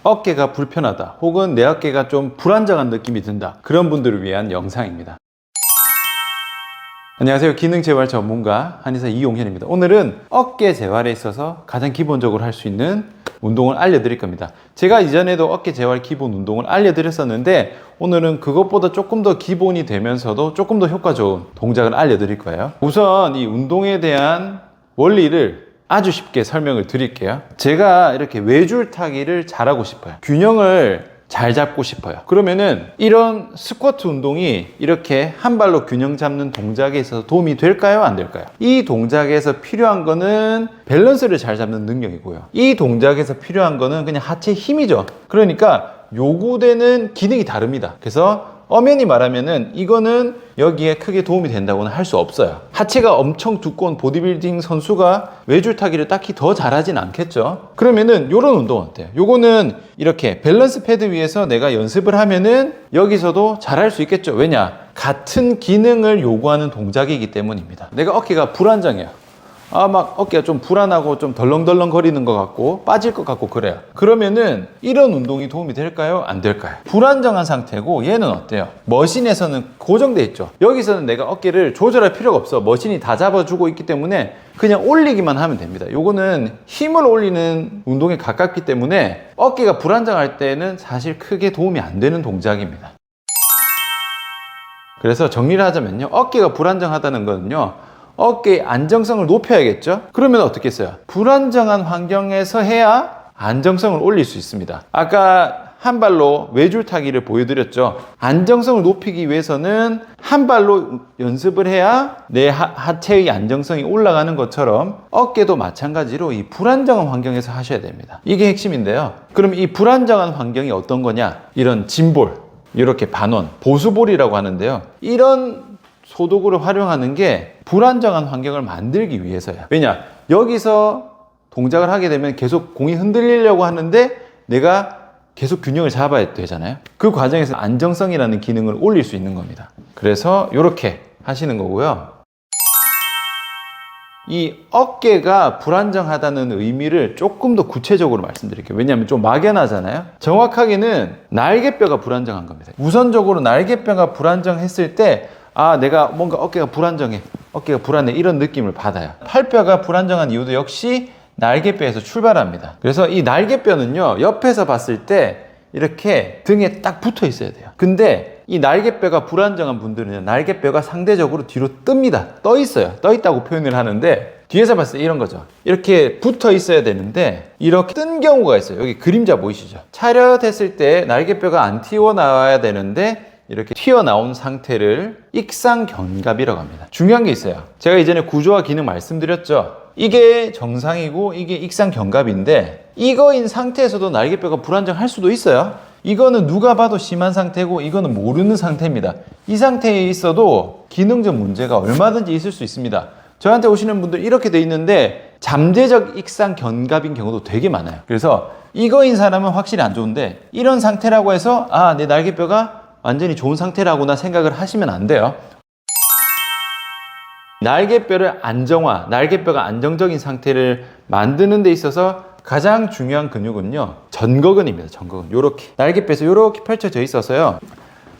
어깨가 불편하다 혹은 내 어깨가 좀 불안정한 느낌이 든다, 그런 분들을 위한 영상입니다. 안녕하세요. 기능재활 전문가 한의사 이용현입니다. 오늘은 어깨 재활에 있어서 가장 기본적으로 할 수 있는 운동을 알려드릴 겁니다. 제가 이전에도 어깨 재활 기본 운동을 알려드렸었는데 오늘은 그것보다 조금 더 기본이 되면서도 조금 더 효과 좋은 동작을 알려드릴 거예요. 우선 이 운동에 대한 원리를 아주 쉽게 설명을 드릴게요. 제가 이렇게 외줄타기를 잘하고 싶어요. 균형을 잘 잡고 싶어요. 그러면은 이런 스쿼트 운동이 이렇게 한 발로 균형 잡는 동작에 있어서 도움이 될까요? 안 될까요? 이 동작에서 필요한 거는 밸런스를 잘 잡는 능력이고요. 이 동작에서 필요한 거는 그냥 하체 힘이죠. 그러니까 요구되는 기능이 다릅니다. 그래서 엄연히 말하면은 이거는 여기에 크게 도움이 된다고는 할 수 없어요. 하체가 엄청 두꺼운 보디빌딩 선수가 외줄타기를 딱히 더 잘하진 않겠죠. 그러면은 요런 운동 어때요? 요거는 이렇게 밸런스 패드 위에서 내가 연습을 하면은 여기서도 잘할 수 있겠죠. 왜냐? 같은 기능을 요구하는 동작이기 때문입니다. 내가 어깨가 불안정해요. 막 어깨가 좀 불안하고 좀 덜렁덜렁 거리는 것 같고 빠질 것 같고 그래요. 그러면은 이런 운동이 도움이 될까요? 안 될까요? 불안정한 상태고 얘는 어때요? 머신에서는 고정돼 있죠. 여기서는 내가 어깨를 조절할 필요가 없어. 머신이 다 잡아주고 있기 때문에 그냥 올리기만 하면 됩니다. 요거는 힘을 올리는 운동에 가깝기 때문에 어깨가 불안정할 때는 사실 크게 도움이 안 되는 동작입니다. 그래서 정리를 하자면요, 어깨가 불안정하다는 거는요, 어깨의 안정성을 높여야겠죠? 그러면 어떻게 했어요? 불안정한 환경에서 해야 안정성을 올릴 수 있습니다. 아까 한 발로 외줄타기를 보여드렸죠? 안정성을 높이기 위해서는 한 발로 연습을 해야 내 하체의 안정성이 올라가는 것처럼 어깨도 마찬가지로 이 불안정한 환경에서 하셔야 됩니다. 이게 핵심인데요. 그럼 이 불안정한 환경이 어떤 거냐? 이런 짐볼, 이렇게 반원, 보수볼이라고 하는데요. 이런 소도구를 활용하는 게 불안정한 환경을 만들기 위해서야. 왜냐? 여기서 동작을 하게 되면 계속 공이 흔들리려고 하는데 내가 계속 균형을 잡아야 되잖아요. 그 과정에서 안정성이라는 기능을 올릴 수 있는 겁니다. 그래서 이렇게 하시는 거고요. 이 어깨가 불안정하다는 의미를 조금 더 구체적으로 말씀드릴게요. 왜냐하면 좀 막연하잖아요. 정확하게는 날개뼈가 불안정한 겁니다. 우선적으로 날개뼈가 불안정했을 때 내가 뭔가 어깨가 불안정해, 어깨가 불안해, 이런 느낌을 받아요. 팔뼈가 불안정한 이유도 역시 날개뼈에서 출발합니다. 그래서 이 날개뼈는요, 옆에서 봤을 때 이렇게 등에 딱 붙어 있어야 돼요. 근데 이 날개뼈가 불안정한 분들은 날개뼈가 상대적으로 뒤로 뜹니다. 떠 있어요. 떠 있다고 표현을 하는데 뒤에서 봤을 때 이런 거죠. 이렇게 붙어 있어야 되는데 이렇게 뜬 경우가 있어요. 여기 그림자 보이시죠? 차렷했을 때 날개뼈가 안 튀어나와야 되는데 이렇게 튀어나온 상태를 익상견갑이라고 합니다. 중요한 게 있어요. 제가 이전에 구조와 기능 말씀드렸죠. 이게 정상이고 이게 익상견갑인데 이거인 상태에서도 날개뼈가 불안정할 수도 있어요. 이거는 누가 봐도 심한 상태고 이거는 모르는 상태입니다. 이 상태에 있어도 기능적 문제가 얼마든지 있을 수 있습니다. 저한테 오시는 분들 이렇게 돼 있는데 잠재적 익상견갑인 경우도 되게 많아요. 그래서 이거인 사람은 확실히 안 좋은데 이런 상태라고 해서 내 날개뼈가 완전히 좋은 상태라고나 생각을 하시면 안 돼요. 날개뼈를 날개뼈가 안정적인 상태를 만드는 데 있어서 가장 중요한 근육은요, 전거근입니다. 전거근. 요렇게 날개뼈에서 요렇게 펼쳐져 있어서요,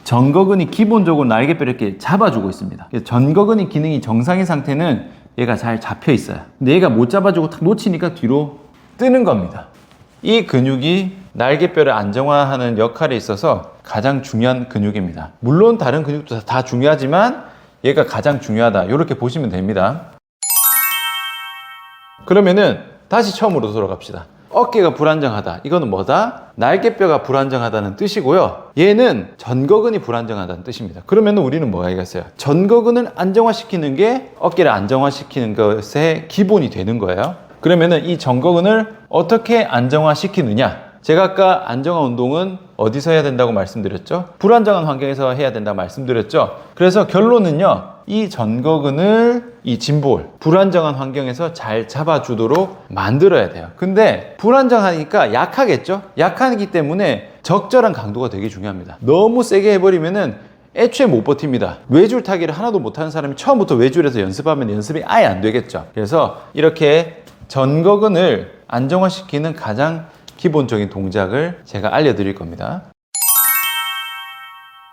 전거근이 기본적으로 날개뼈를 이렇게 잡아주고 있습니다. 전거근의 기능이 정상인 상태는 얘가 잘 잡혀 있어요. 근데 얘가 못 잡아주고 탁 놓치니까 뒤로 뜨는 겁니다. 이 근육이 날개뼈를 안정화하는 역할에 있어서 가장 중요한 근육입니다. 물론 다른 근육도 다 중요하지만 얘가 가장 중요하다, 이렇게 보시면 됩니다. 그러면은 다시 처음으로 돌아갑시다. 어깨가 불안정하다, 이거는 뭐다? 날개뼈가 불안정하다는 뜻이고요. 얘는 전거근이 불안정하다는 뜻입니다. 그러면 우리는 뭐가 있겠어요? 전거근을 안정화시키는 게 어깨를 안정화시키는 것의 기본이 되는 거예요. 그러면은 이 전거근을 어떻게 안정화시키느냐? 제가 아까 안정화 운동은 어디서 해야 된다고 말씀드렸죠? 불안정한 환경에서 해야 된다고 말씀드렸죠? 그래서 결론은요, 이 전거근을 이 짐볼, 불안정한 환경에서 잘 잡아주도록 만들어야 돼요. 근데 불안정하니까 약하겠죠? 약하기 때문에 적절한 강도가 되게 중요합니다. 너무 세게 해버리면은 애초에 못 버팁니다. 외줄타기를 하나도 못하는 사람이 처음부터 외줄에서 연습하면 연습이 아예 안 되겠죠. 그래서 이렇게 전거근을 안정화시키는 가장 기본적인 동작을 제가 알려드릴 겁니다.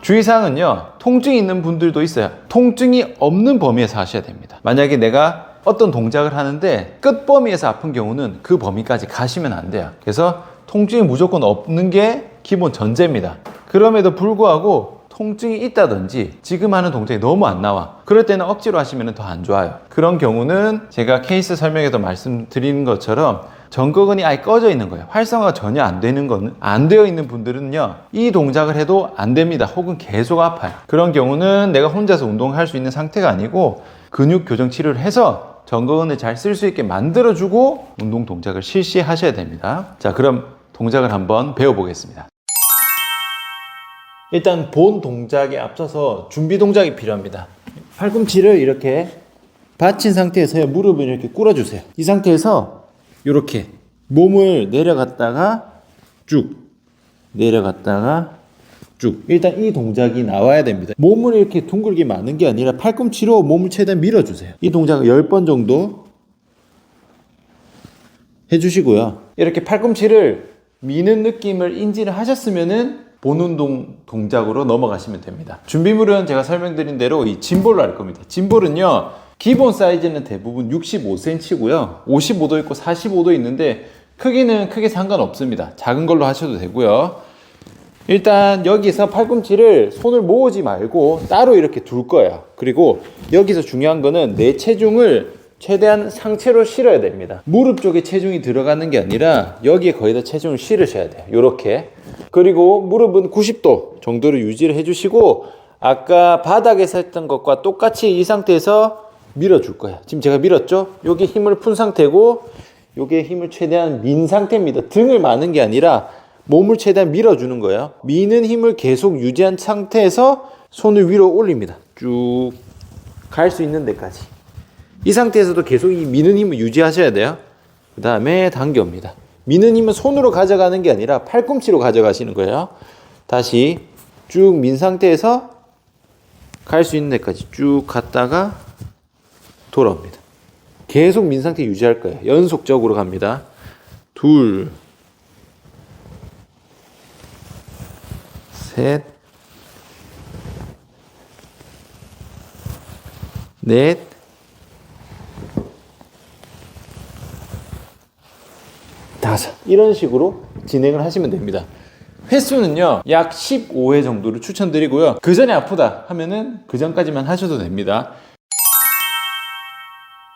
주의사항은요, 통증이 있는 분들도 있어요. 통증이 없는 범위에서 하셔야 됩니다. 만약에 내가 어떤 동작을 하는데 끝 범위에서 아픈 경우는 그 범위까지 가시면 안 돼요. 그래서 통증이 무조건 없는 게 기본 전제입니다. 그럼에도 불구하고 통증이 있다든지 지금 하는 동작이 너무 안 나와, 그럴 때는 억지로 하시면 더 안 좋아요. 그런 경우는 제가 케이스 설명에도 말씀드린 것처럼 전거근이 아예 꺼져 있는 거예요. 활성화가 전혀 안 되는 거는, 안 되어 있는 분들은요, 이 동작을 해도 안 됩니다. 혹은 계속 아파요. 그런 경우는 내가 혼자서 운동할 수 있는 상태가 아니고 근육 교정 치료를 해서 전거근을 잘 쓸 수 있게 만들어주고 운동 동작을 실시하셔야 됩니다. 자, 그럼 동작을 한번 배워보겠습니다. 일단 본 동작에 앞서서 준비 동작이 필요합니다. 팔꿈치를 이렇게 받친 상태에서 무릎을 이렇게 꿇어주세요. 이 상태에서 이렇게 몸을 내려갔다가 쭉, 내려갔다가 쭉. 일단 이 동작이 나와야 됩니다. 몸을 이렇게 둥글게 마는 게 아니라 팔꿈치로 몸을 최대한 밀어주세요. 이 동작을 10번 정도 해주시고요. 이렇게 팔꿈치를 미는 느낌을 인지를 하셨으면은 본 운동 동작으로 넘어가시면 됩니다. 준비물은 제가 설명드린 대로 이 짐볼로 할 겁니다. 짐볼은요, 기본 사이즈는 대부분 65cm고요. 55도 있고 45도 있는데 크기는 크게 상관없습니다. 작은 걸로 하셔도 되고요. 일단 여기서 팔꿈치를 손을 모으지 말고 따로 이렇게 둘 거예요. 그리고 여기서 중요한 거는 내 체중을 최대한 상체로 실어야 됩니다. 무릎 쪽에 체중이 들어가는 게 아니라 여기에 거의 다 체중을 실으셔야 돼요. 이렇게. 그리고 무릎은 90도 정도로 유지를 해주시고 아까 바닥에서 했던 것과 똑같이 이 상태에서 밀어줄 거예요. 지금 제가 밀었죠? 여기 힘을 푼 상태고 여기에 힘을 최대한 민 상태입니다. 등을 마는 게 아니라 몸을 최대한 밀어주는 거예요. 미는 힘을 계속 유지한 상태에서 손을 위로 올립니다. 쭉 갈 수 있는 데까지. 이 상태에서도 계속 이 미는 힘을 유지하셔야 돼요. 그 다음에 당겨옵니다. 미는 힘은 손으로 가져가는 게 아니라 팔꿈치로 가져가시는 거예요. 다시 쭉 민 상태에서 갈 수 있는 데까지 쭉 갔다가 돌아옵니다. 계속 민 상태 유지할 거예요. 연속적으로 갑니다. 둘, 셋, 넷, 다섯. 이런 식으로 진행을 하시면 됩니다. 횟수는요, 약 15회 정도를 추천드리고요. 그 전에 아프다 하면은 그 전까지만 하셔도 됩니다.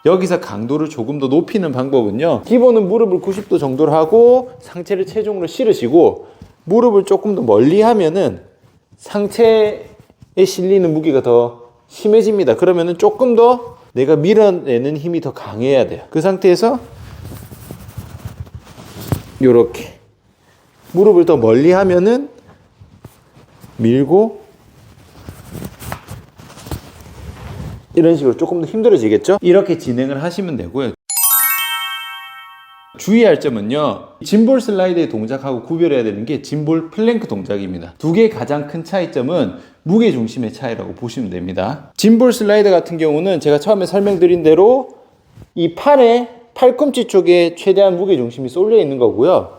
여기서 강도를 조금 더 높이는 방법은요, 기본은 무릎을 90도 정도로 하고 상체를 체중으로 실으시고 무릎을 조금 더 멀리 하면은 상체에 실리는 무게가 더 심해집니다. 그러면은 조금 더 내가 밀어내는 힘이 더 강해야 돼요. 그 상태에서 요렇게 무릎을 더 멀리 하면은 밀고 이런 식으로 조금 더 힘들어지겠죠? 이렇게 진행을 하시면 되고요. 주의할 점은요, 짐볼 슬라이드의 동작하고 구별해야 되는 게 짐볼 플랭크 동작입니다. 두 개의 가장 큰 차이점은 무게 중심의 차이라고 보시면 됩니다. 짐볼 슬라이드 같은 경우는 제가 처음에 설명드린 대로 이 팔꿈치 쪽에 최대한 무게 중심이 쏠려 있는 거고요.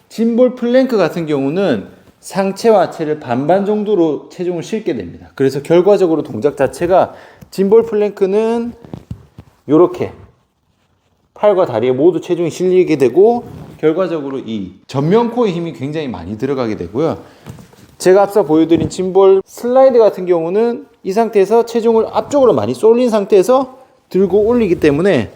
짐볼 플랭크 같은 경우는 상체와 하체를 반반 정도로 체중을 실게 됩니다. 그래서 결과적으로 동작 자체가 짐볼 플랭크는 이렇게 팔과 다리에 모두 체중이 실리게 되고 결과적으로 이 전면 코어의 힘이 굉장히 많이 들어가게 되고요. 제가 앞서 보여드린 짐볼 슬라이드 같은 경우는 이 상태에서 체중을 앞쪽으로 많이 쏠린 상태에서 들고 올리기 때문에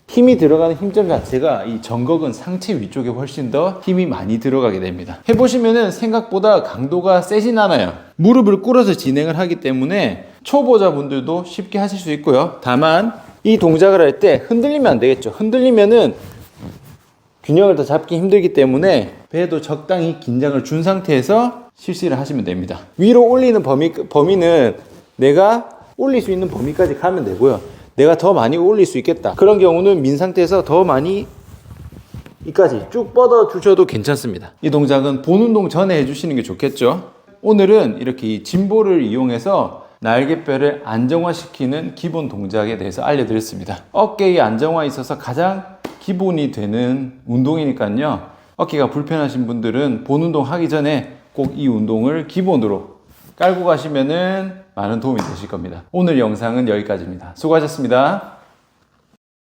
힘이 들어가는 힘점 자체가 이 전거근 상체 위쪽에 훨씬 더 힘이 많이 들어가게 됩니다. 해보시면은 생각보다 강도가 세진 않아요. 무릎을 꿇어서 진행을 하기 때문에 초보자분들도 쉽게 하실 수 있고요. 다만 이 동작을 할 때 흔들리면 안 되겠죠. 흔들리면은 균형을 더 잡기 힘들기 때문에 배도 적당히 긴장을 준 상태에서 실시를 하시면 됩니다. 위로 올리는 범위는 내가 올릴 수 있는 범위까지 가면 되고요. 내가 더 많이 올릴 수 있겠다. 그런 경우는 민 상태에서 더 많이 이까지 쭉 뻗어 주셔도 괜찮습니다. 이 동작은 본 운동 전에 해주시는 게 좋겠죠. 오늘은 이렇게 이 짐볼을 이용해서 날개뼈를 안정화시키는 기본 동작에 대해서 알려드렸습니다. 어깨의 안정화에 있어서 가장 기본이 되는 운동이니까요. 어깨가 불편하신 분들은 본 운동 하기 전에 꼭 이 운동을 기본으로 깔고 가시면은 많은 도움이 되실 겁니다. 오늘 영상은 여기까지입니다. 수고하셨습니다.